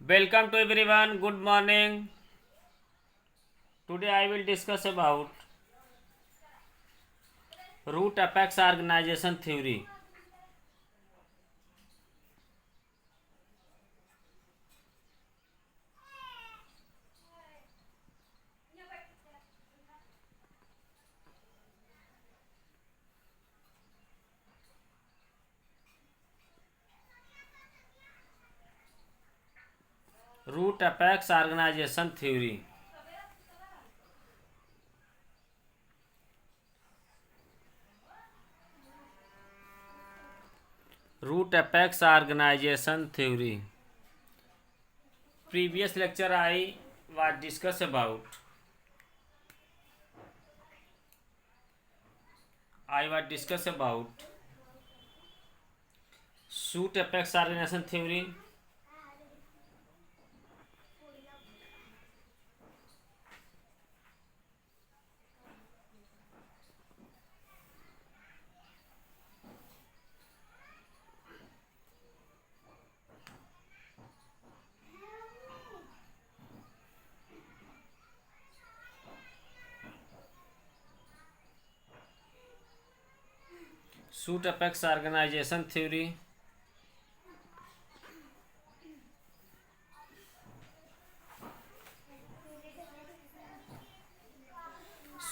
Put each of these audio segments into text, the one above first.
Welcome to everyone. Good morning. Today I will discuss about root apex organization theory. Root apex organization theory. Root apex organization theory. Previous lecture I was discuss about. I was discuss about root apex organization theory. Root apex organization theory.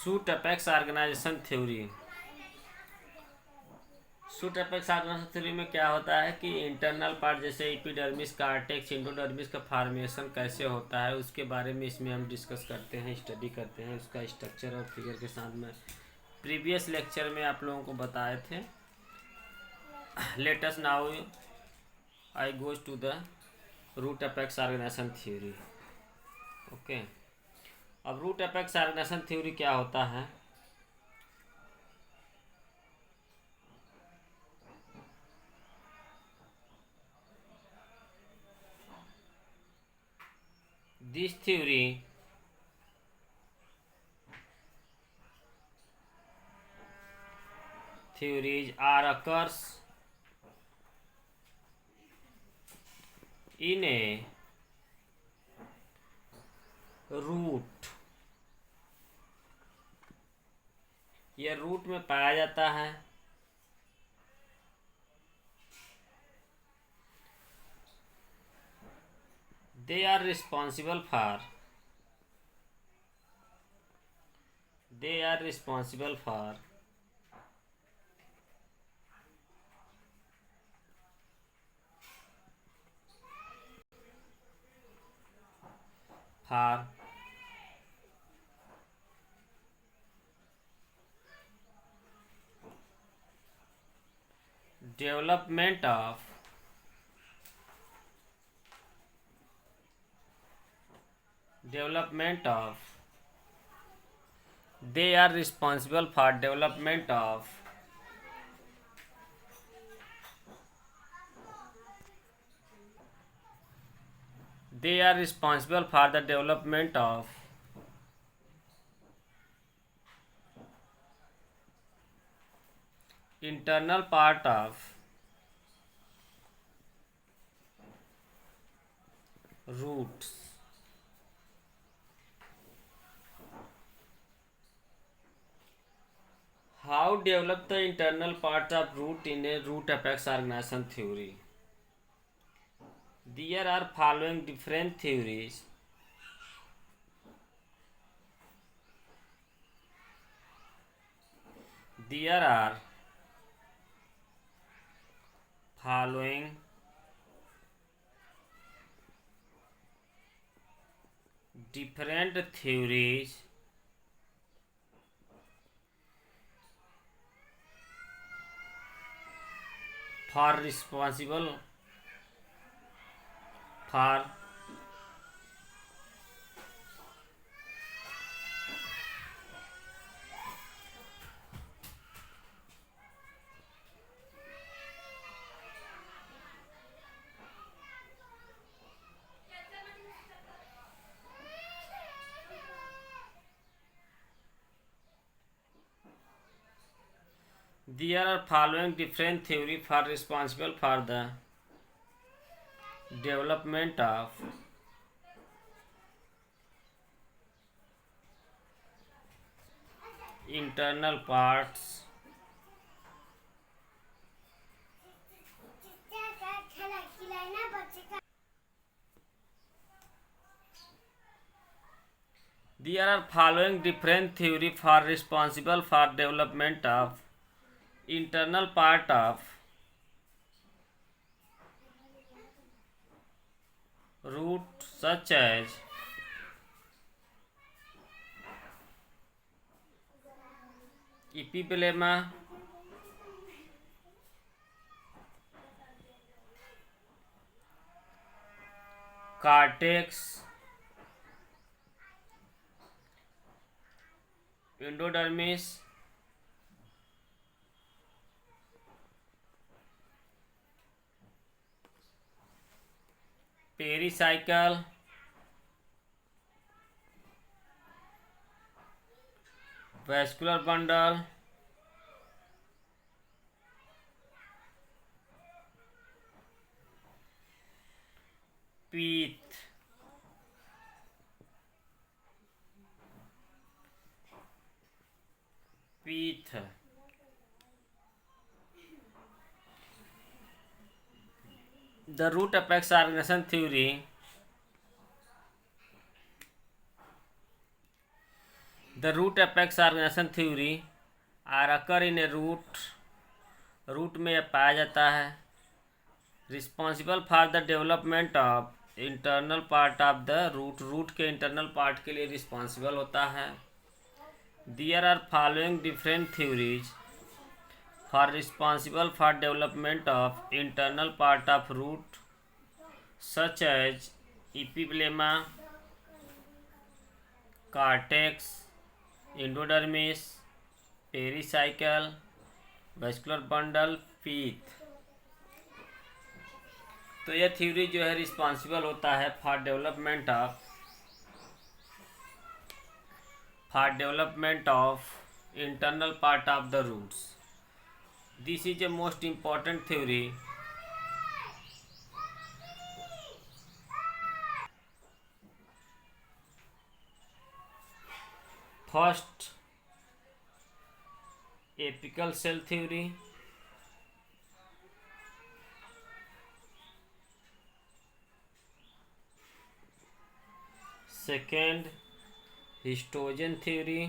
Root apex organization theory. Shoot apex organisation theory में क्या होता है कि internal part जैसे epidermis cortex endodermis का formation कैसे होता है उसके बारे में इसमें हम डिस्कस करते हैं, स्टडी करते हैं उसका स्ट्रक्चर और फिगर के साथ में प्रीवियस लेक्चर में आप लोगों को बताए थे. Let us now I goes to the root apex organisation theory. Okay, अब रूट अपेक्स ऑर्गेनाइजेशन थ्योरी क्या होता है. This theories are occurs in a root. यह रूट में पाया जाता है. They are responsible for for development of they are responsible for development of they are responsible for the development of internal part of roots. How develop the internal part of root in a root apex organization theory? There are following different theories. There are following different theories for responsible for there are following different theory for responsible for the development of internal parts, there are following different theory for responsible for development of internal part of root, such as epiblema, cortex, endodermis, pericycle, vascular bundle, pith. The root apex organization theory. The root apex organization theory are occur in a root में यह पाया जाता है. Responsible for the development of internal part of the root के internal part के लिए responsible होता है. There are following different theories for responsible for development of internal part of root, such as epiblema, cortex, endodermis, pericycle, vascular bundle, pith. तो यह theory जो है responsible होता है for development of internal part of the roots. This is a most important theory first apical cell theory, second histogen theory,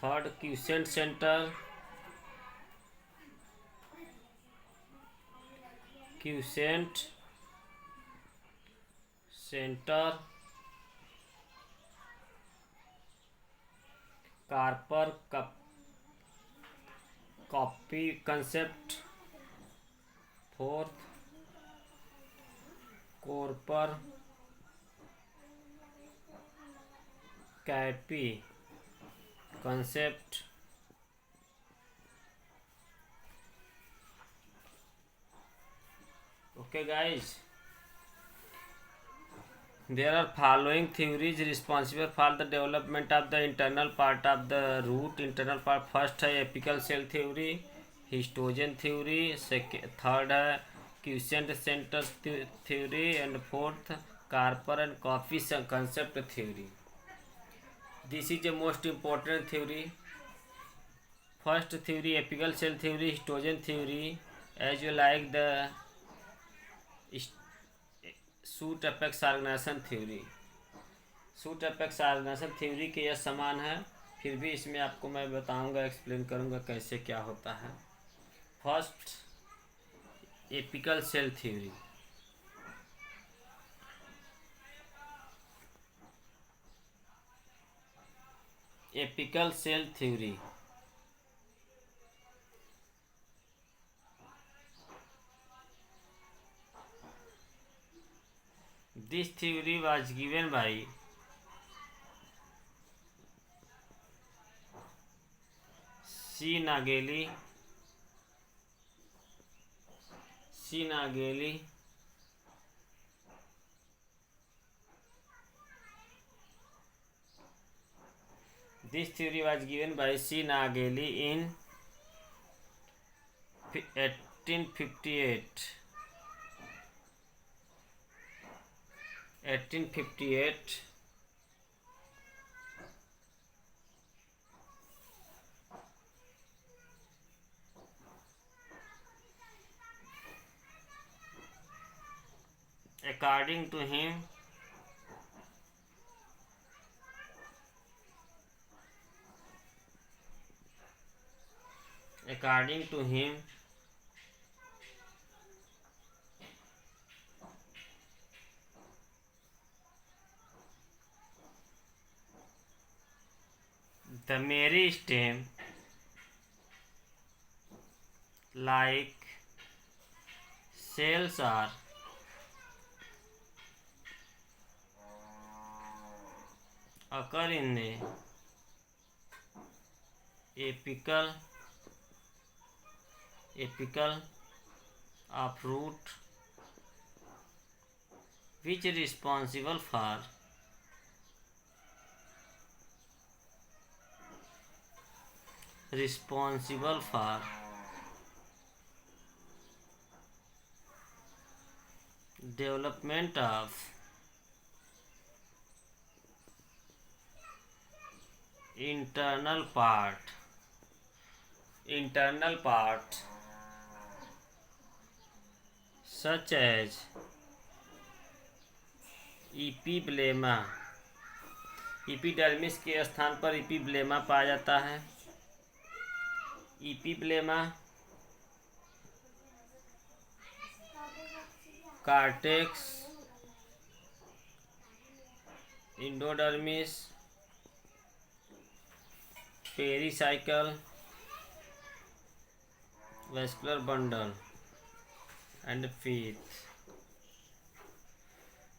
third quiescent centre, korper kappe concept, fourth korper kappe concept. Okay guys, there are following theories responsible for the development of the internal part of the root. Internal part first है apical cell theory, histogen theory, third है quiescent center theory, and fourth Carper and Coffey concept theory. This is the most important theory. First theory apical cell theory, histogen theory, as you like the shoot apex organisation theory. Shoot apex organisation theory के यह समान है, फिर भी इसमें आपको मैं बताऊंगा, एक्सप्लेन करूंगा कैसे क्या होता है. First apical cell theory. Apical cell theory This theory was given by C. Nageli, This theory was given by C. Nageli in 1858 according to him the meristem like cells are occur in the apical of root, which is responsible for development of internal part such as epiblema। Epidermis के स्थान पर epiblema पाया जाता है। Epiblema cortex, endodermis, pericycle, vascular bundle and pith.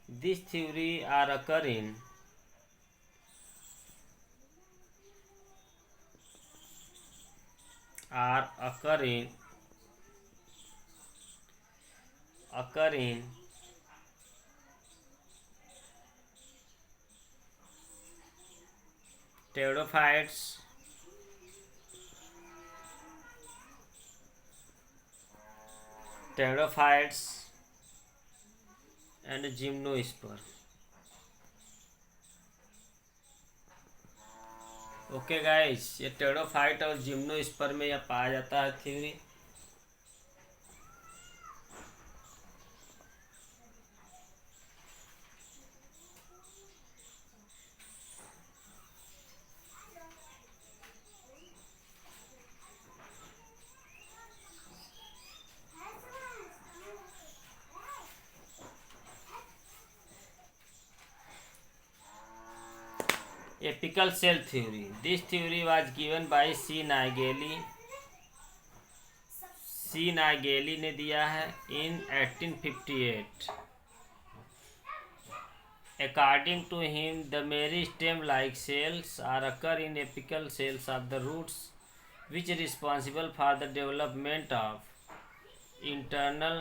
This theory are occurring pteridophytes, and gymnosperm। Okay guys, ये टेरोफाइट और gymnosperm में यह पाया जाता है theory. Apical cell theory. This theory was given by C. Naegeli। C. Naegeli ने दिया है in 1858। According to him, the meristem-like cells are occur in apical cells of the roots, which is responsible for the development of internal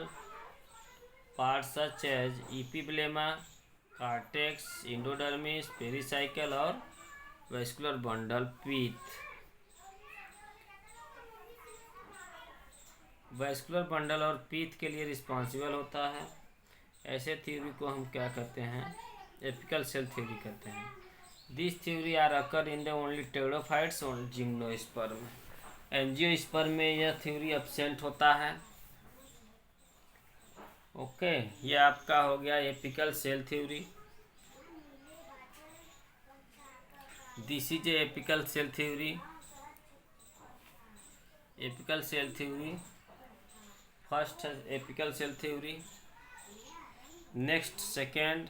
parts such as epiblema, cortex, endodermis, pericycle और vascular bundle pith. Vascular bundle और pith के लिए responsible होता है। ऐसे theory को हम क्या कहते हैं? एपिकल सेल थ्योरी कहते हैं। This theory are occur in the only pteridophytes और जिम्नोस्पर्म। एंजियोस्पर्म में यह थ्योरी एब्सेंट होता है। ओके, ये आपका हो गया apical cell theory. This is apical cell theory. Apical cell theory first है apical cell theory. Next second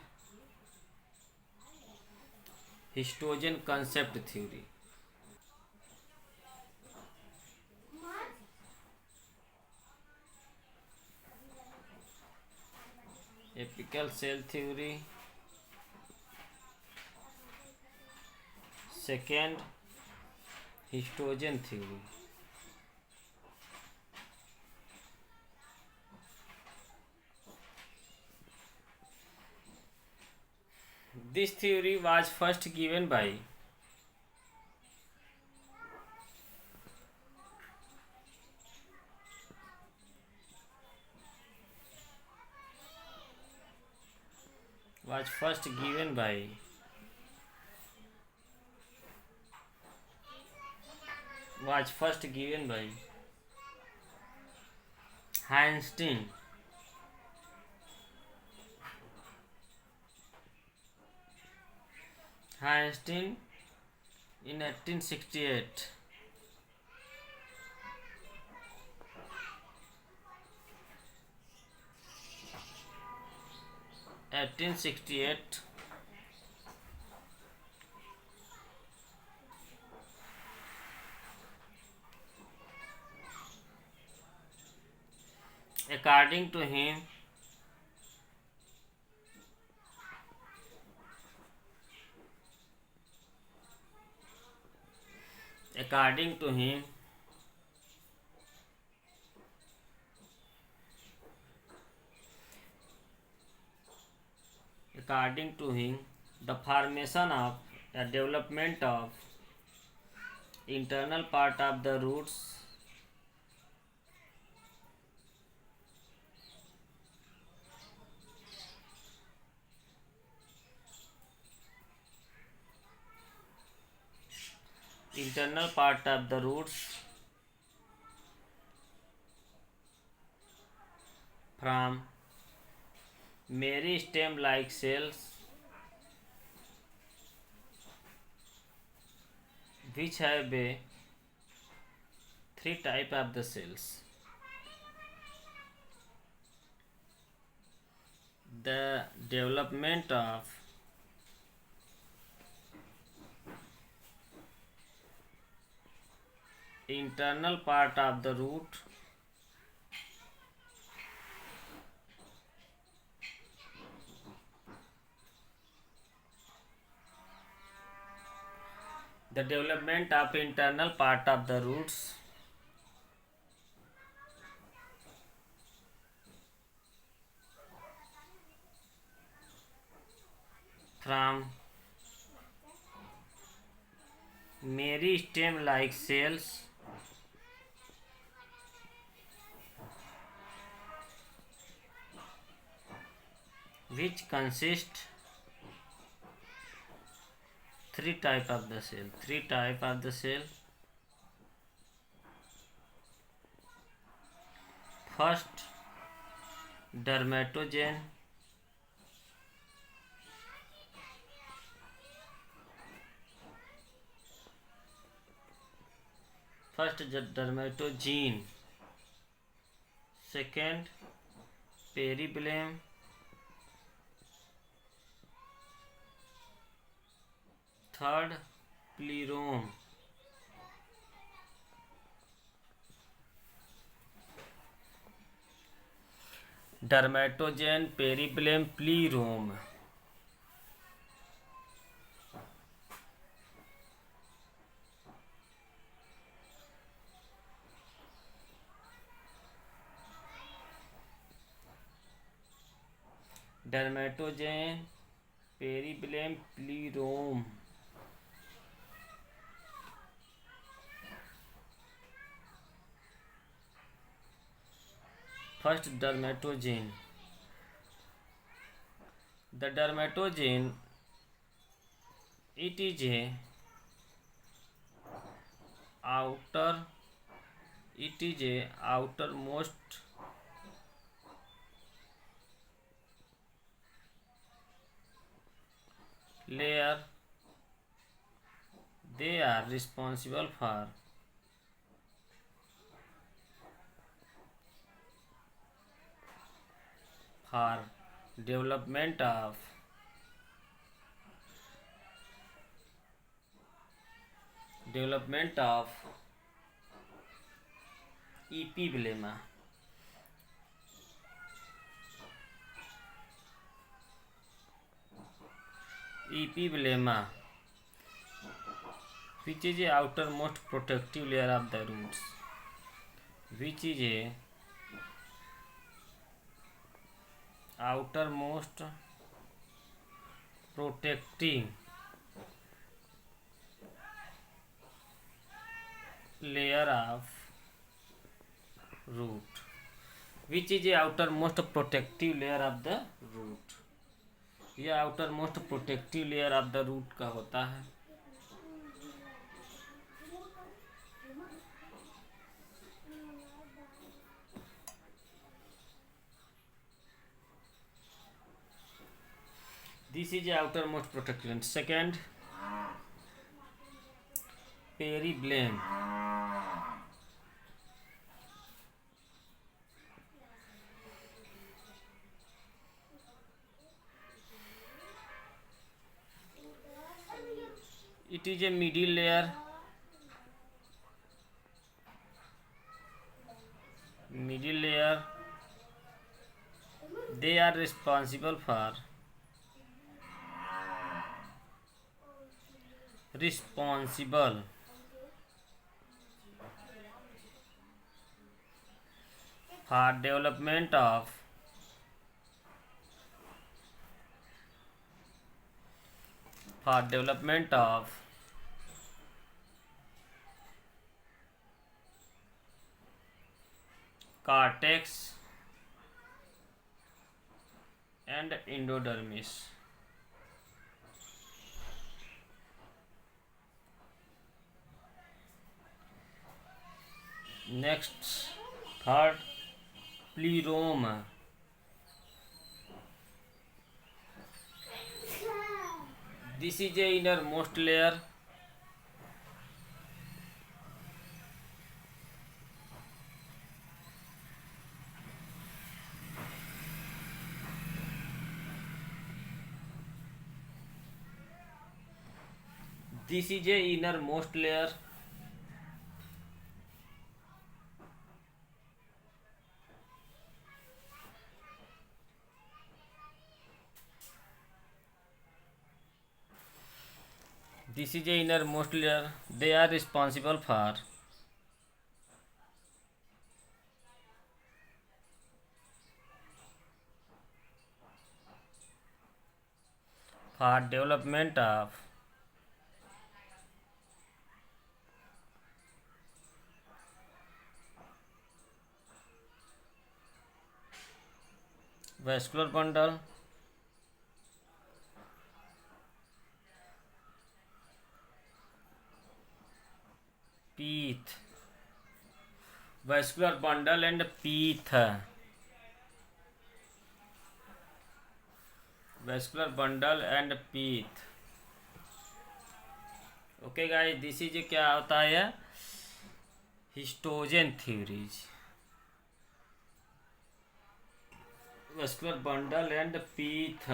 histogen concept theory. Apical cell theory second histogen theory. This theory was first given by was first given by Einstein in 1868. 1868. According to him, according to him, the formation of the development of internal part of the roots from meristem like cells which have a three type of the cells. The development of internal part of the root the development of internal part of the roots from meristem like cells which consist three type of the cell. First, dermatogen. Second, peribelum. Third, plerome. Dermatogen, peribelum, plerome. Dermatogen, peribelum, plerome. First, dermatogen. The dermatogen, it is a outermost layer. They are responsible for development of epiblema. Which is a outermost protective layer of the roots. Outermost protecting layer of root. ये outermost protective layer of the root का होता है। This is outermost protective. Second, periblem. It is a middle layer. Middle layer. They are responsible for development of cortex and endodermis. Next, third, pleroma. This is a innermost layer. This is a innermost layer. This is a innermost layer. They are responsible for development of vascular bundle, pith, vascular bundle and pith, vascular bundle and pith. Okay guys, this is क्या होता है, histogen theories, vascular bundle and pith.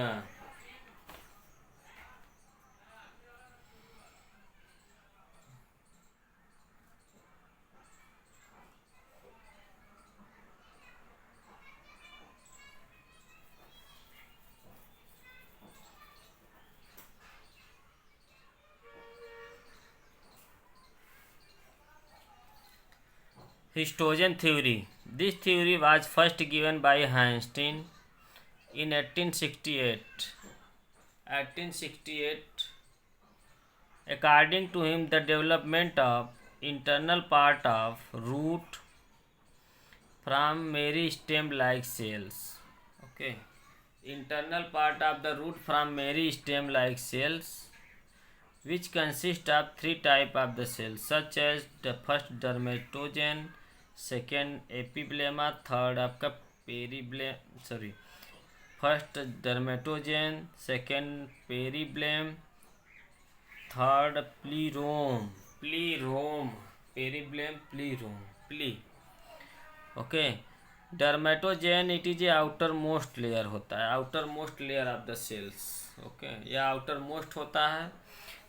Histogen theory. This theory was first given by Einstein in 1868. 1868. According to him, the development of internal part of root from meristem-like cells. Okay. Internal part of the root from meristem-like cells, which consist of three types of the cells, such as the first dermatogen, second epiblema, third आपका periblem, first dermatogen, second periblem, third plerome, periblem, प्ली। Okay, dermatogen it is a outermost layer होता है, outermost layer of the cells. Okay, यह outermost होता है।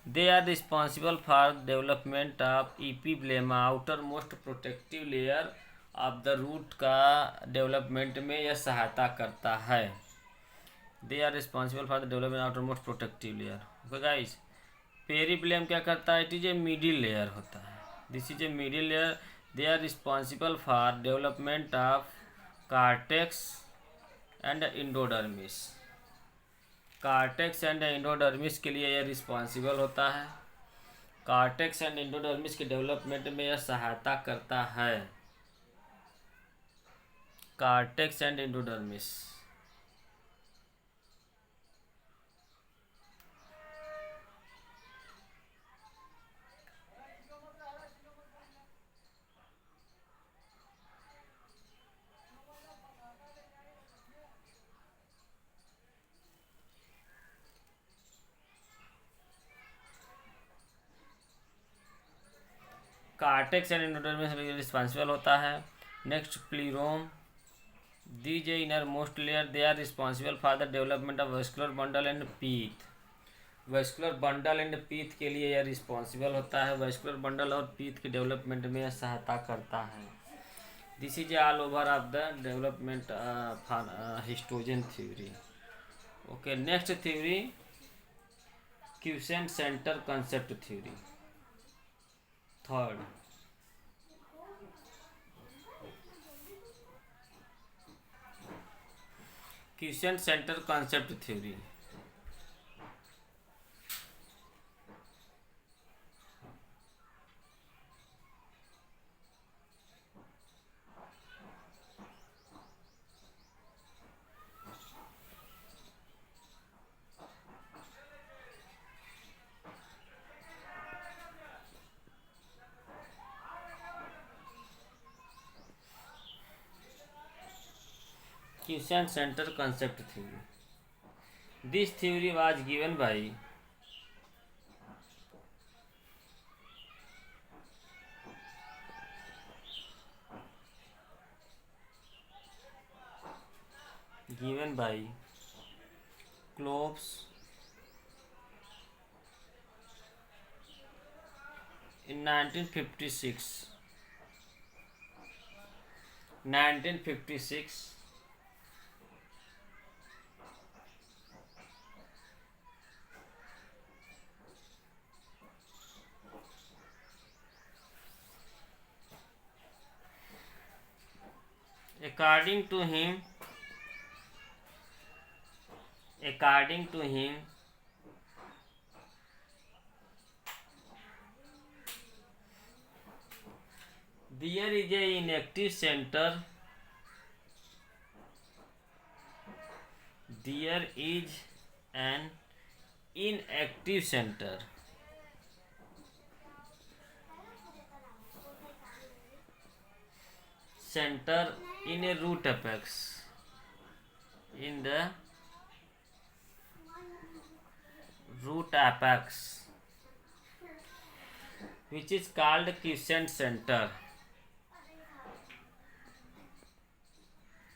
They are responsible for development of epiblema, outermost protective layer of the root का development में यह सहायता करता है। They are responsible for the development outermost protective layer. Okay guys, periblem क्या करता है, it is a middle layer होता है, this is a middle layer. They are responsible for development of cortex and endodermis, cortex and endodermis के लिए यह responsible होता है, कार्टेक्स एंड एंडोडर्मिस के डेवलपमेंट में यह सहायता करता है, cortex and endodermis. Cortex and endodermis responsible होता है। Next plerome, these inner most layer they are responsible for the development of vascular bundle and pith. Vascular bundle and pith के लिए यह रिस्पॉन्सिबल होता है, वेस्कुलर बंडल और pith के development में यह सहायता करता है। This is all over of the development for histogen theory. Okay, next theory quiescent centre concept theory. Third, quiescent centre concept theory. Quiescent centre concept theory. This theory was given by Clowes in 1956 according to him there is a inactive center, there is an inactive center in a root apex, in the root apex, which is called quiescent center,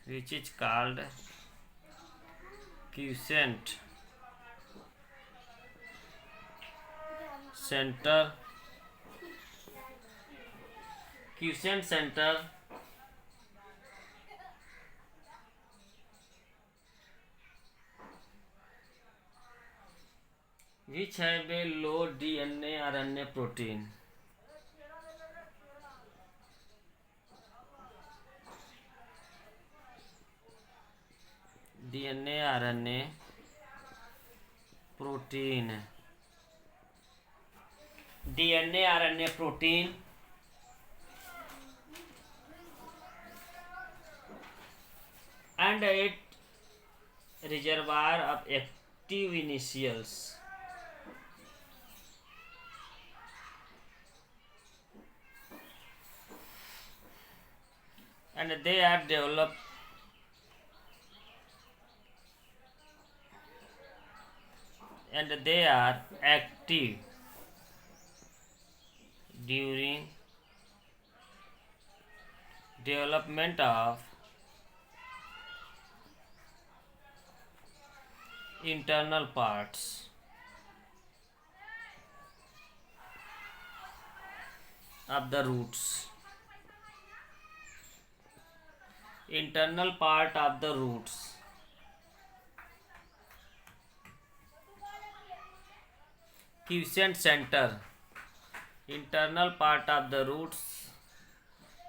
which is called quiescent center, which have a low DNA RNA protein. DNA RNA protein, DNA RNA protein and a reservoir of active initials, and they are developed and they are active during development of internal parts of the roots, internal part of the roots. Quiescent center, internal part of the roots.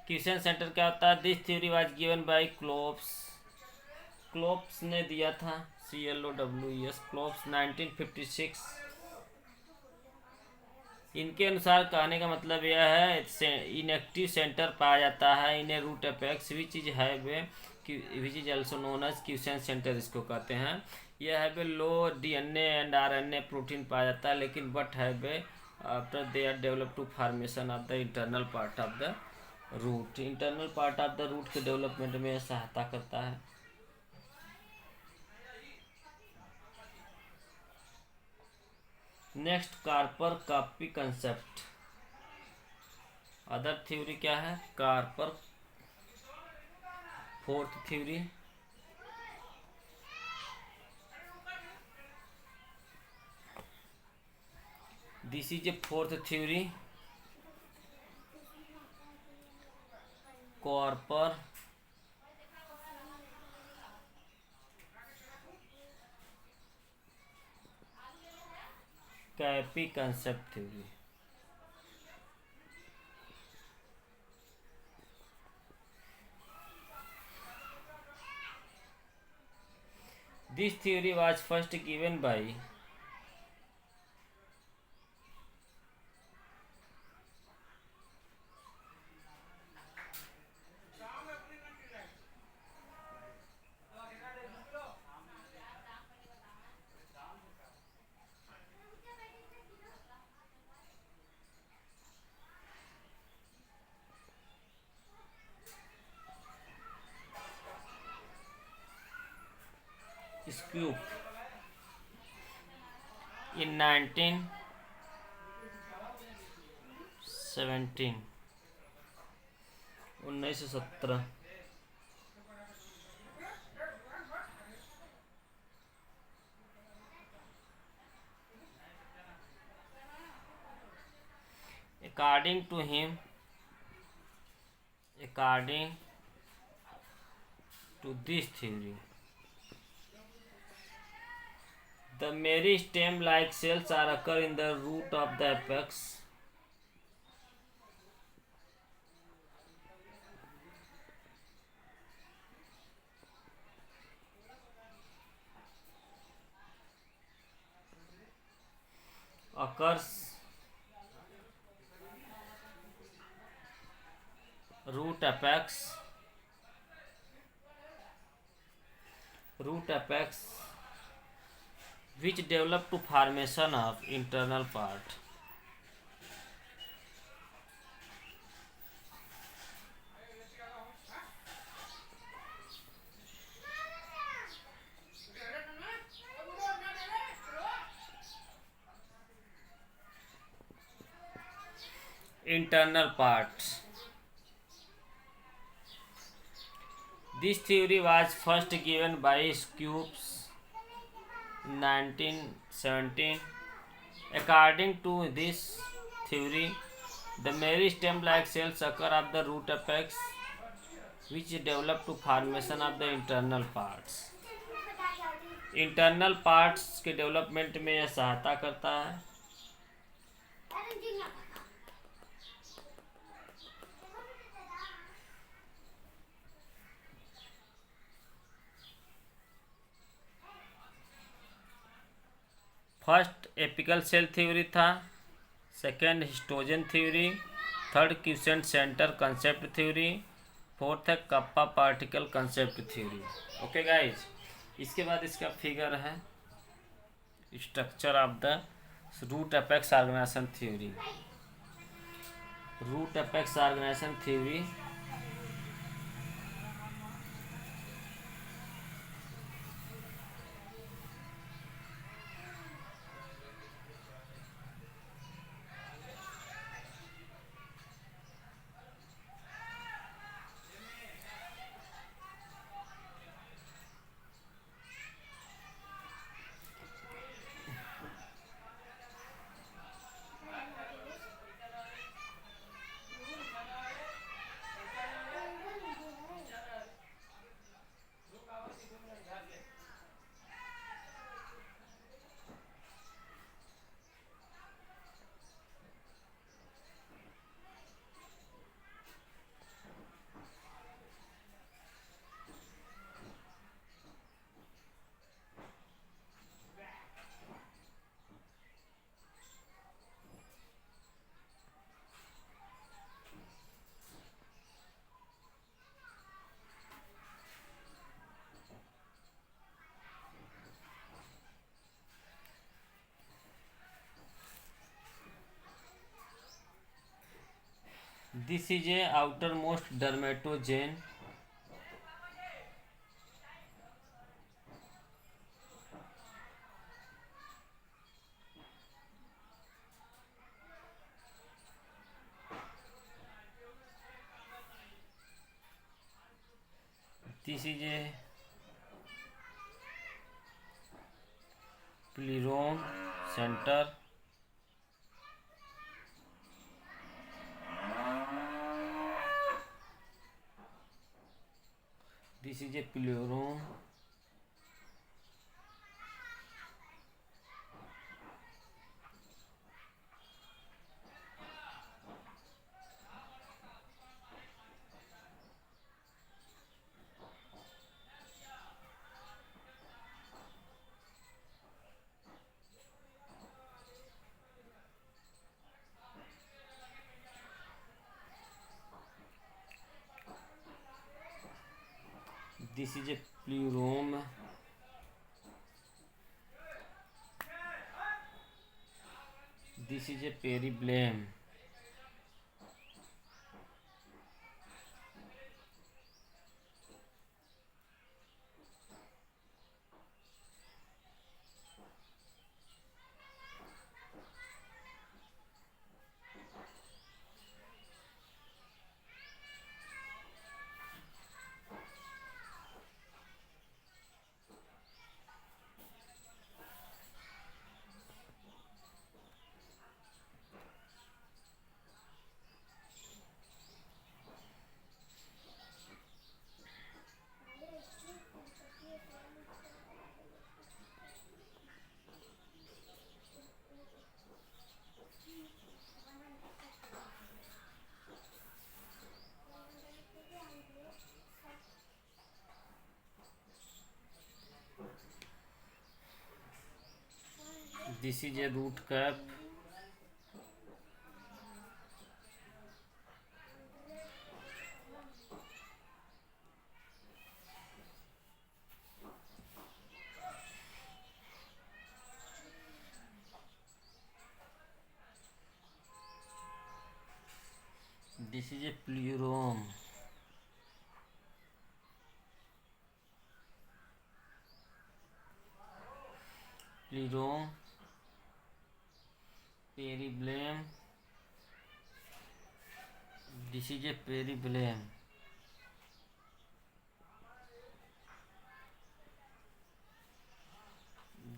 Quiescent centre क्या होता है? This theory was given by Clowes ने दिया था, CLOWES, क्लोप्स 1956। इनके अनुसार कहने का मतलब यह है इनएक्टिव सेंटर पाया जाता है in a root apex which is also known as quiescent centre, इसको कहते हैं। यह है low DNA and RNA protein पाया जाता है, लेकिन बट है after they are develop to formation of the internal part of the root. Internal part of the root के डेवलपमेंट में सहायता करता है। Next, korper kappe concept. Other theory क्या है? Korper. Fourth theory, this is a fourth theory, korper kappe concept theory. This theory was first given by Scoop in 1917, 1917। According to him, according to this theory, the meristem-like cells are occur in the root of the apex. Occurs root apex, which develop to formation of internal part. Internal parts. This theory was first given by Scopes in 1917. According to this theory, the meristem-like cells occur at the root apex, which develop to formation of the internal parts. Internal parts के development में यह सहायता करता है। First apical cell theory था, second histogen theory, third quiescent centre concept theory, fourth है kappa particle concept theory. Okay guys, इसके बाद इसका फिगर है structure of the root apex organisation theory. Root apex organisation theory This is a outermost dermatogen This is a pleroma center. This is a pleroma. This is a pleroma. This is a peribulum. This is a root cap. This is a pleroma. Pleroma, peribulum. This is a peribulum.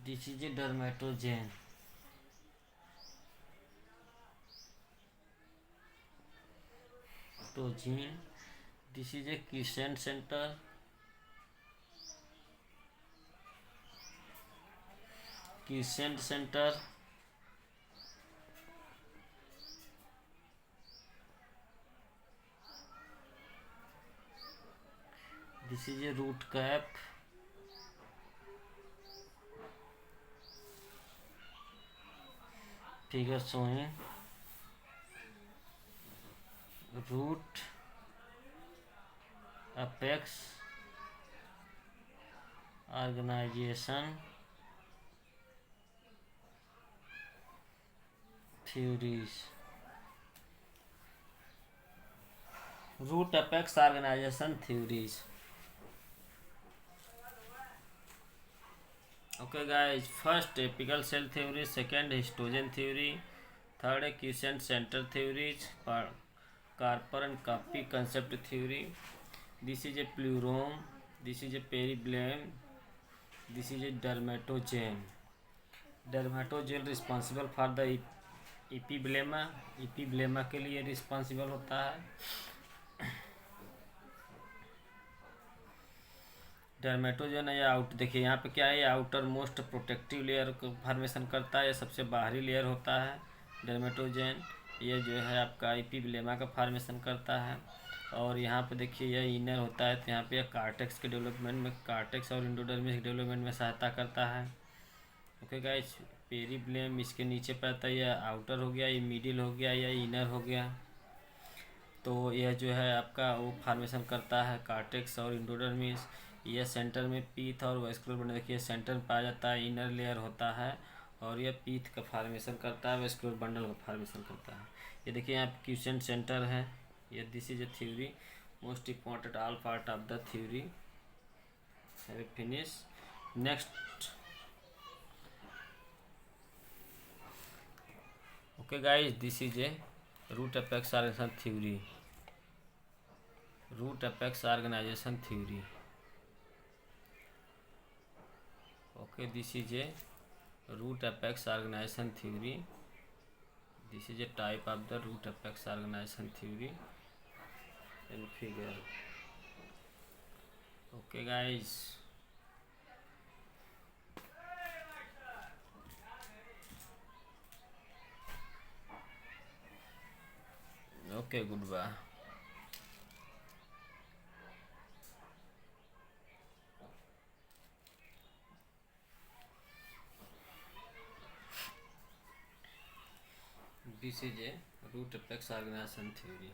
This is a dermatogen. This is a quiescent center. Quiescent center. This is a root cap. Figure showing root, apex, organization, theories. Root, apex, organization, theories. Okay guys, first apical cell theory, second histogen theory, third quiescent center theories, Carper and Copy concept theory. This is a pleroma, this is a peribulum, this is a dermatogen. Dermatogen responsible for the epiblema, epiblema के लिए responsible होता है। Dermatogen या out, देखिए यहाँ पे क्या है, आउटर मोस्ट प्रोटेक्टिव लेयर को फॉर्मेशन करता है, ये सबसे बाहरी लेयर होता है डर्मेटोजन। ये जो है आपका एपिब्लेमा का फॉर्मेशन करता है। और यहाँ पे देखिए यह इनर होता है, तो यहाँ पे कार्टेक्स के डेवलपमेंट में, कार्टेक्स और इंडोडर्मिस डेवलपमेंट में सहायता करता है। ओके गाइस, पेरिब्लेम इसके नीचे पे आता है, यह आउटर हो गया, ये मिडिल हो गया, यह इनर हो गया। तो यह जो है आपका वो फॉर्मेशन करता है कार्टेक्स और इंडोडर्मिस। यह सेंटर में पीथ और वेस्कुलर बंडल, देखिए सेंटर में पाया जाता है, इनर लेयर होता है, और यह पीथ का फॉर्मेशन करता है, वेस्कुलर बंडल का फॉर्मेशन करता है। ये देखिए यहाँ क्यूसेंट सेंटर है। ये this is a theory, most important all part of the theory have finish. Next, okay guys, this is a root apex organisation theory, root apex organisation theory. Okay, this is a root apex organization theory. This is a type of the root apex organization theory and figure. Okay, guys. Okay, goodbye. This is a root apex organization theory.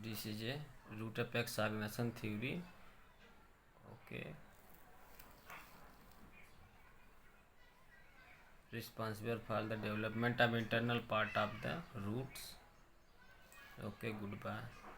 This is a root apex organization theory. Okay. Responsible for the development of internal part of the roots. Okay, goodbye.